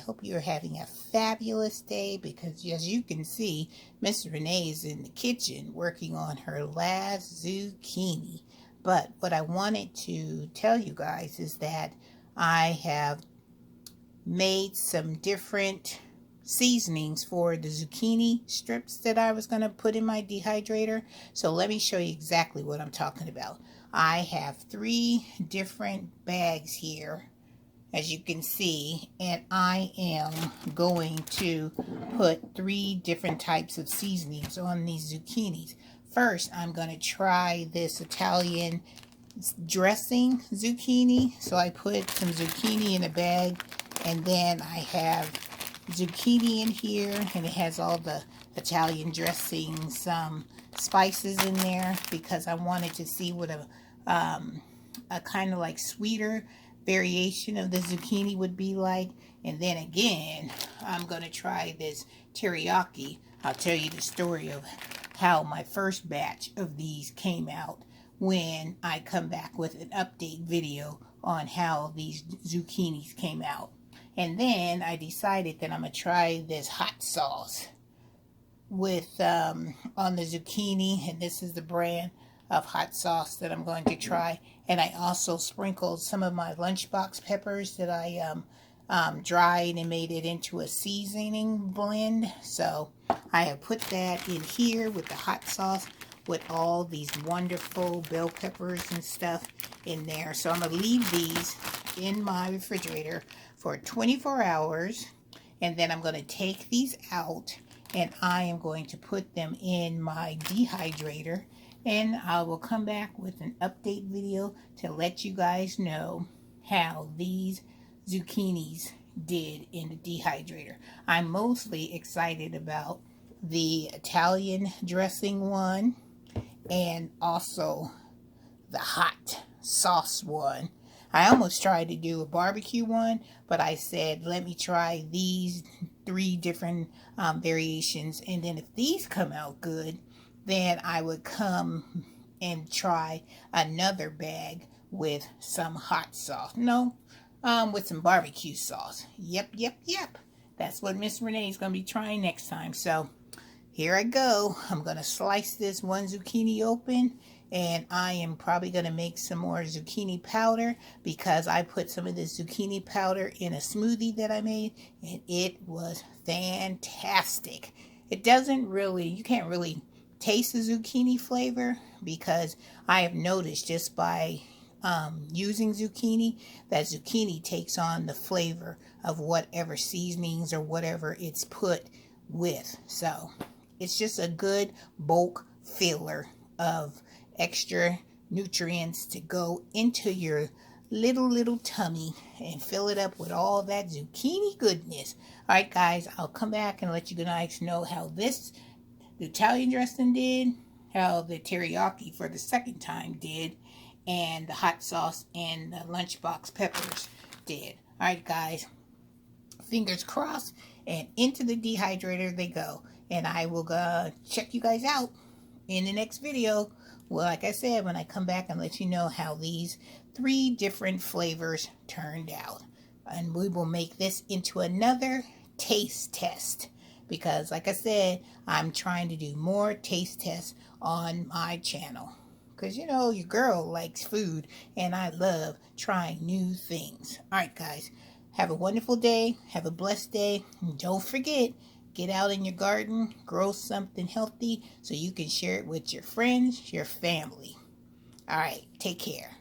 hope you're having a fabulous day, because as you can see, Miss Renee is in the kitchen working on her last zucchini. But what I wanted to tell you guys is that I have made some different seasonings for the zucchini strips that I was going to put in my dehydrator. So let me show you exactly what I'm talking about. I have 3 different bags here, as you can see, and I am going to put 3 different types of seasonings on these zucchinis. First, I'm going to try this Italian dressing zucchini. So I put some zucchini in a bag, and then I have zucchini in here, and it has all the Italian dressing, some spices in there, because I wanted to see what a kind of like sweeter variation of the zucchini would be like. And then again, I'm going to try this teriyaki. I'll tell you the story of how my first batch of these came out when I come back with an update video on how these zucchinis came out. And then I decided that I'm going to try this hot sauce with on the zucchini, and this is the brand of hot sauce that I'm going to try. And I also sprinkled some of my lunchbox peppers that I dried and made it into a seasoning blend. So I have put that in here with the hot sauce with all these wonderful bell peppers and stuff in there. So I'm going to leave these in my refrigerator for 24 hours, and then I'm going to take these out and I am going to put them in my dehydrator, and I will come back with an update video to let you guys know how these zucchinis did in the dehydrator. I'm mostly excited about the Italian dressing one and also the hot sauce one. I almost tried to do a barbecue one, but I said, let me try these 3 different variations, and then if these come out good, then I would come and try another bag with some hot sauce. No, with some barbecue sauce. Yep. That's what Miss Renee is going to be trying next time. So here I go. I'm going to slice this one zucchini open, and I am probably going to make some more zucchini powder, because I put some of this zucchini powder in a smoothie that I made, and it was fantastic. It doesn't really, you can't really taste the zucchini flavor, because I have noticed just by using zucchini that zucchini takes on the flavor of whatever seasonings or whatever it's put with. So it's just a good bulk filler of extra nutrients to go into your little tummy and fill it up with all that zucchini goodness. All right, guys, I'll come back and let you guys know how the Italian dressing did, how the teriyaki for the second time did, and the hot sauce and the lunchbox peppers did. All right, guys, fingers crossed, and into the dehydrator they go. And I will check you guys out in the next video. Well, like I said, when I come back and let you know how these 3 different flavors turned out. And we will make this into another taste test, because like I said, I'm trying to do more taste tests on my channel. Because, you know, your girl likes food, and I love trying new things. All right, guys, have a wonderful day. Have a blessed day. And don't forget, get out in your garden, grow something healthy so you can share it with your friends, your family. All right, take care.